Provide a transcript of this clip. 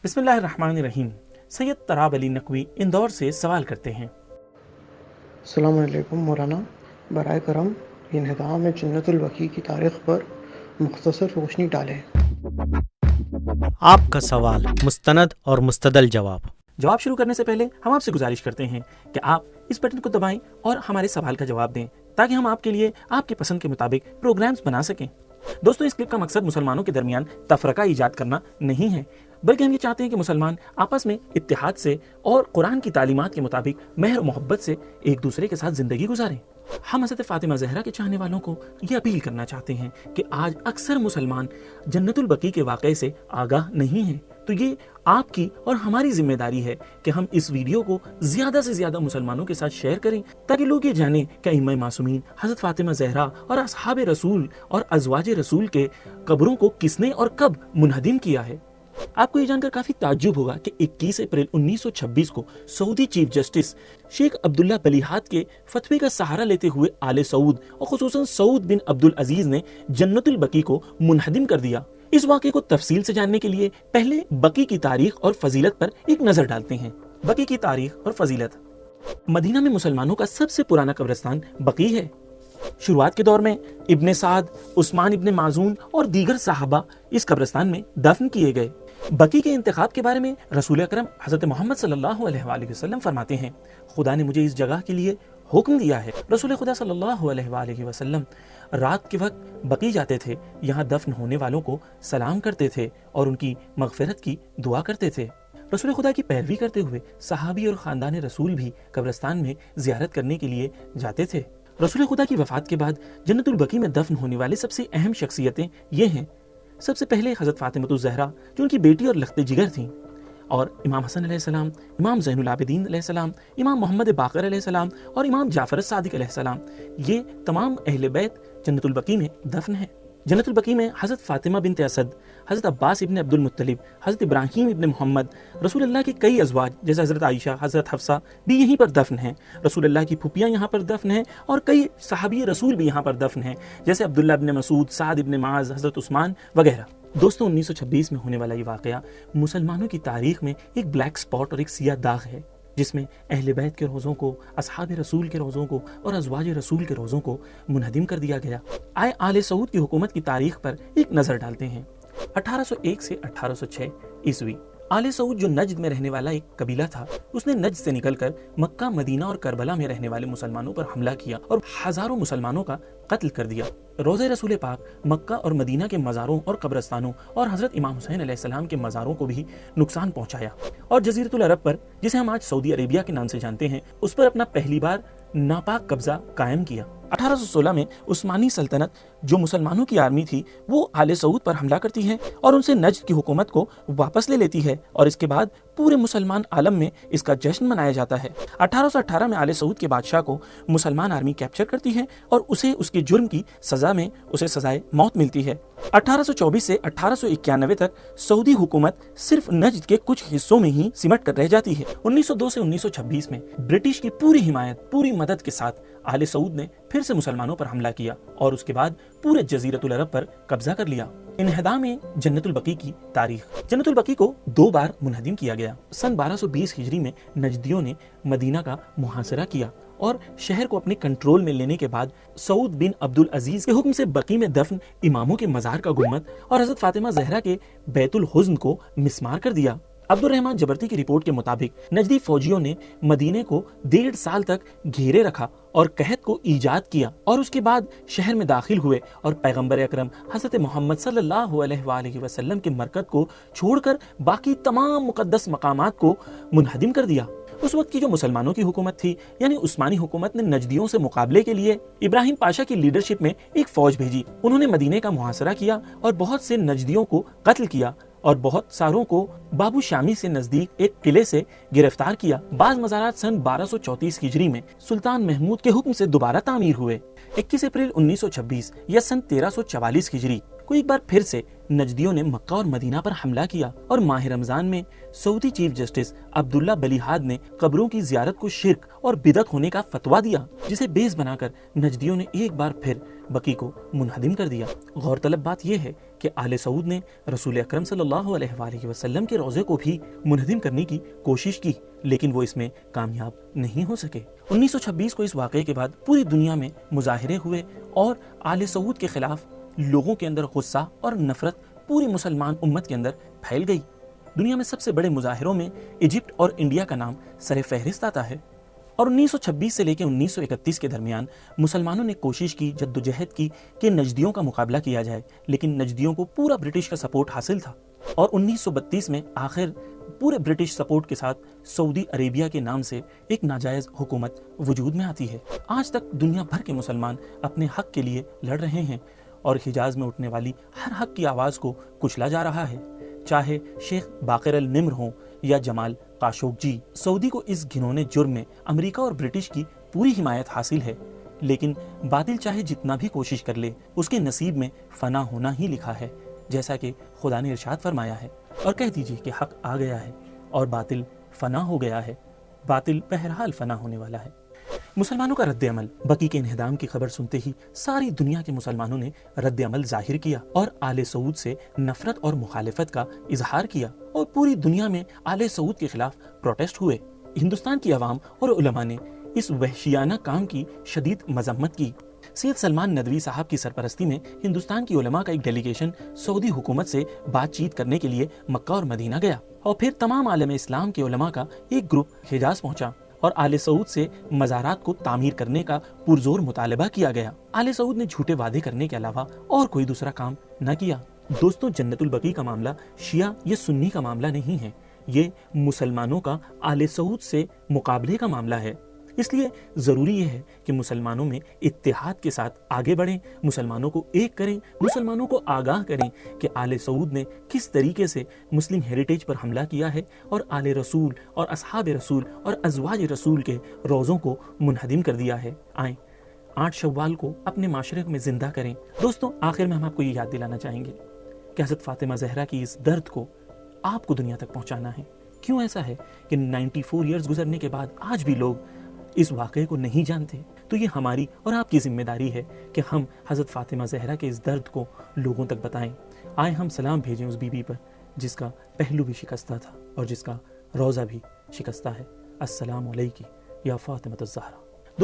बिस्मिल्लाहिर्रहमानिर्रहीम। सैयद तराब अली नकवी इंदौर से सवाल करते हैं। अस्सलाम वालेकुम मौलाना, बराए करम इंहिदाम जन्नतुल बकी की तारीख़ पर मुख्तसर रोशनी डालें। आपका सवाल, मुस्तनद और मुस्तदल जवाब शुरू करने से पहले हम आपसे गुजारिश करते हैं कि आप इस बटन को दबाएं और हमारे सवाल का जवाब दें ताकि हम आपके लिए आपकी पसंद के मुताबिक प्रोग्राम्स बना सकें। दोस्तों, इस क्लिप का मकसद मुसलमानों के दरमियान तफरका ईजाद करना नहीं है, बल्कि हम ये चाहते हैं कि मुसलमान आपस में इत्तेहाद से और कुरान की तालीमात के मुताबिक मेहर मोहब्बत से एक दूसरे के साथ जिंदगी गुजारें। हम हज़रत फातिमा ज़हरा के चाहने वालों को ये अपील करना चाहते हैं कि आज अक्सर मुसलमान जन्नतुल बकी के वाक़े से आगाह नहीं हैं, तो ये आपकी और हमारी जिम्मेदारी है कि हम इस वीडियो को ज़्यादा से ज़्यादा मुसलमानों के साथ शेयर करें ताकि लोग ये जानें कि इमाम मासूमीन हज़रत फातिमा ज़हरा और असहाब रसूल और अज़वाज रसूल के कब्रों को किसने और कब मुनहदिम किया है। आपको ये जानकर काफी ताज्जुब होगा कि 21 अप्रैल 1926 को सऊदी चीफ जस्टिस शेख अब्दुल्ला बलीहात के फतवे का सहारा लेते हुए आले सऊद और खुसूसन सऊद बिन अब्दुल अजीज ने जन्नतुल बकी को मुनहदिम कर दिया। इस वाक़े को तफसील से जानने के लिए पहले बकी की तारीख और फजीलत पर एक नजर डालते हैं। बकी की तारीख और फजीलत। मदीना में मुसलमानों का सबसे पुराना कब्रिस्तान बकी है। शुरुआत के दौर में इब्ने साद, उस्मान इब्ने माजून और दीगर साहबा इस कब्रिस्तान में दफन किए गए। बकी के इंतखाब के बारे में रसूल अकरम हज़रत मोहम्मद सल्लल्लाहु अलैहि वसल्लम फरमाते हैं, खुदा ने मुझे इस जगह के लिए हुक्म दिया है। रसूल खुदा सल्लल्लाहु अलैहि वसल्लम रात के वक्त बकी जाते थे, यहाँ दफन होने वालों को सलाम करते थे और उनकी मगफिरत की दुआ करते थे। रसूल खुदा की पैरवी करते हुए सहाबी और ख़ानदान रसूल भी कब्रिस्तान में ज़ियारत करने के लिए जाते थे। रसूल खुदा की वफ़ात के बाद जन्नतुल बकी में दफन होने वाली सबसे अहम शख्सियतें ये हैं। सबसे पहले हज़रत फातिमा ज़हरा, जो उनकी बेटी और लख्त जिगर थीं, और इमाम हसन अलैहिस्सलाम, इमाम ज़ैनुल आबिदीन अलैहिस्सलाम, इमाम मोहम्मद बाक़र अलैहिस्सलाम और इमाम जाफ़र सादिक अलैहिस्सलाम, ये तमाम अहले बैत जन्नतुल बकी में दफन हैं। जन्नतुल बकी में हज़रत फातिमा बिनत असद, हज़रत अब्बास इब्न अब्दुल मुत्तलिब, हज़रत इब्राहीम इब्न मोहम्मद, रसूल अल्लाह के कई अज़वाज जैसे हज़रत आयशा, हज़रत हफ्सा भी यहीं पर दफन हैं। रसूल अल्लाह की फुफियाँ यहाँ पर दफन हैं और कई सहाबी रसूल भी यहाँ पर दफन हैं, जैसे अब्दुल्ला इब्न मसूद, साद इब्न माज, हज़रत उस्मान वगैरह। दोस्तों, 1926 में होने वाला ये वाक़या मुसलमानों की तारीख में एक ब्लैक स्पॉट और एक सियाह दाग है, जिसमें अहले बैत के रोज़ों को, असहाब रसूल के रोज़ों को और अज़वाज रसूल के रोज़ों को मुनहदिम कर दिया गया। आए आले सऊद की हुकूमत की तारीख पर एक नज़र डालते हैं। 1801 से 1806 ईस्वी। आले सऊद, जो नज्द में रहने वाला एक कबीला था, उसने नज्द से निकलकर मक्का, मदीना और करबला में रहने वाले मुसलमानों पर हमला किया और हज़ारों मुसलमानों का कत्ल कर दिया। रोज़े रसूल पाक, मक्का और मदीना के मज़ारों और कब्रस्तानों और हज़रत इमाम हुसैन अलैहिस्सलाम के मज़ारों को भी नुकसान पहुँचाया और जज़ीरतुल अरब पर, जिसे हम आज सऊदी अरेबिया के नाम से जानते हैं, उस पर अपना पहली बार नापाक कब्जा कायम किया। 1816 में उस्मानी सल्तनत, जो मुसलमानों की आर्मी थी, वो आले सऊद पर हमला करती है और उनसे नज्द की हुकूमत को वापस ले लेती है और इसके बाद पूरे मुसलमान आलम में इसका जश्न मनाया जाता है। 1818 में आले सऊद के बादशाह को मुसलमान आर्मी कैप्चर करती है और उसे उसके जुर्म की सजा में उसे सजाए मौत मिलती है। 1824 से 1891 तक सऊदी हुकूमत सिर्फ नज्द के कुछ हिस्सों में ही सिमट कर रह जाती है। 1902 से 1926 में ब्रिटिश की पूरी हिमायत, पूरी मदद के साथ आले सऊद ने फिर से मुसलमानों पर हमला किया और उसके बाद पूरे जज़ीरतुल अरब पर कब्जा कर लिया। इन्हिदाम जन्नतुल बकी की तारीख। जन्नतुल बकी को 2 बार मुनहदिम किया गया। सन 1220 हिजरी में नजदियों ने मदीना का मुहासरा किया और शहर को अपने कंट्रोल में लेने के बाद सऊद बिन अब्दुल अजीज के हुक्म से बकी में दफन इमामों के मज़ार का गुम्मद और हज़रत फातिमा ज़हरा के बैतुल हुज़्न को मिस्मार कर दिया। अब्दुर्रहमान जबरती की रिपोर्ट के मुताबिक नजदी फौजियों ने मदीने को 1.5 साल तक घेरे रखा और कहत को ईजाद किया और उसके बाद शहर में दाखिल हुए और पैगंबर अकरम हज़रत मोहम्मद सल्लल्लाहु अलैहि वसल्लम के मरकत को छोड़कर बाकी तमाम मुकद्दस मकामात को मुनहदिम कर दिया। उस वक्त की जो मुसलमानों की हुकूमत थी, यानी उस्मानी हुकूमत ने नजदियों से मुकाबले के लिए इब्राहिम पाशा की लीडरशिप में एक फौज भेजी। उन्होंने मदीने का मुहासरा किया और बहुत से नजदियों को कत्ल किया और बहुत सारों को बाबू शामी से नजदीक एक किले से गिरफ्तार किया। बाज मज़ारात सन 1234 हिजरी में सुल्तान महमूद के हुक्म से दोबारा तामीर हुए। 21 अप्रैल 1926 या सन 1344 हिजरी को एक बार फिर से नजदियों ने मक्का और मदीना पर हमला किया और माह रमजान में सऊदी चीफ जस्टिस अब्दुल्ला बलीहाद ने कब्रों की जियारत को शिर्क और बिदअत होने का फतवा दिया, जिसे बेस बनाकर नजदियों ने एक बार फिर बकी को मुनहदिम कर दिया। गौरतलब बात यह है कि आले सऊद ने रसूल अकरम सल्लल्लाहु अलैहि वसल्लम के रोज़े को भी मुनहदिम करने की कोशिश की, लेकिन वो इसमें कामयाब नहीं हो सके। 1926 को इस वाक़े के बाद पूरी दुनिया में मुजाहिरे हुए और आले सऊद के खिलाफ लोगों के अंदर गुस्सा और नफरत पूरी मुसलमान उम्मत के अंदर फैल गई। दुनिया में सबसे बड़े मुजाहिरों में इजिप्ट और इंडिया का नाम सरे फहरिस्त आता है और 1926 से लेकर 1931 के दरमियान मुसलमानों ने कोशिश की, जद्दोजहद की कि नजदियों का मुकाबला किया जाए, लेकिन नजदियों को पूरा ब्रिटिश का सपोर्ट हासिल था और 1932 में आखिर पूरे ब्रिटिश सपोर्ट के साथ सऊदी अरेबिया के नाम से एक नाजायज हुकूमत वजूद में आती है। आज तक दुनिया भर के मुसलमान अपने हक के लिए लड़ रहे हैं और हिजाज में उठने वाली हर हक की आवाज़ को कुचला जा रहा है, चाहे शेख बाकर अल निम्र हो या जमाल काशोगजी। सऊदी को इस घिनौने जुर्म में अमेरिका और ब्रिटिश की पूरी हिमायत हासिल है, लेकिन बातिल चाहे जितना भी कोशिश कर ले उसके नसीब में फना होना ही लिखा है, जैसा कि खुदा ने इरशाद फरमाया है। और कह दीजिए कि हक आ गया है और बातिल फना हो गया है, बातिल बहरहाल फना होने वाला है। मुसलमानों का रद्द अमल। बकी के इन्हदाम की खबर सुनते ही सारी दुनिया के मुसलमानों ने रद्द अमल जाहिर किया और आले सऊद से नफरत और मुखालिफत का इजहार किया और पूरी दुनिया में आले सऊद के खिलाफ प्रोटेस्ट हुए। हिंदुस्तान की आवाम और उलमा ने इस वहशियाना काम की शदीद मजम्मत की। सैयद सलमान नदवी साहब की सरपरस्ती में हिंदुस्तान की उलमा का एक डेलीगेशन सऊदी हुकूमत से बातचीत करने के लिए मक्का और मदीना गया और फिर तमाम आलम इस्लाम के उलमा का एक ग्रुप हिजाज पहुंचा और आले सऊद से मज़ारात को तामीर करने का पुरजोर मुतालबा किया गया। आले सऊद ने झूठे वादे करने के अलावा और कोई दूसरा काम न किया। दोस्तों, जन्नतुल बकी का मामला शिया या सुन्नी का मामला नहीं है, ये मुसलमानों का आले सऊद से मुकाबले का मामला है। इसलिए ज़रूरी ये है कि मुसलमानों में इत्तेहाद के साथ आगे बढ़ें, मुसलमानों को एक करें, मुसलमानों को आगाह करें कि आले सऊद ने किस तरीके से मुस्लिम हेरिटेज पर हमला किया है और आले रसूल और असहाब रसूल और अज़वाज रसूल के रोज़ों को मुनहदिम कर दिया है। आएँ 8 शव्वाल को अपने माशरे में ज़िंदा करें। दोस्तों, आखिर में हम आपको ये याद दिलाना चाहेंगे कि हज़रत फ़ातिमा ज़हरा की इस दर्द को आपको दुनिया तक पहुँचाना है। क्यों ऐसा है कि 94 ईयर्स गुजरने के बाद आज भी लोग इस वाक़े को नहीं जानते? तो ये हमारी और आपकी जिम्मेदारी है कि हम हज़रत फ़ातिमा ज़हरा के इस दर्द को लोगों तक बताएं। आए हम सलाम भेजें उस बीबी पर जिसका पहलू भी शिकस्ता था और जिसका रोज़ा भी शिकस्ता है। अस्सलामु अलैकी या फ़ातिमा ज़हरा।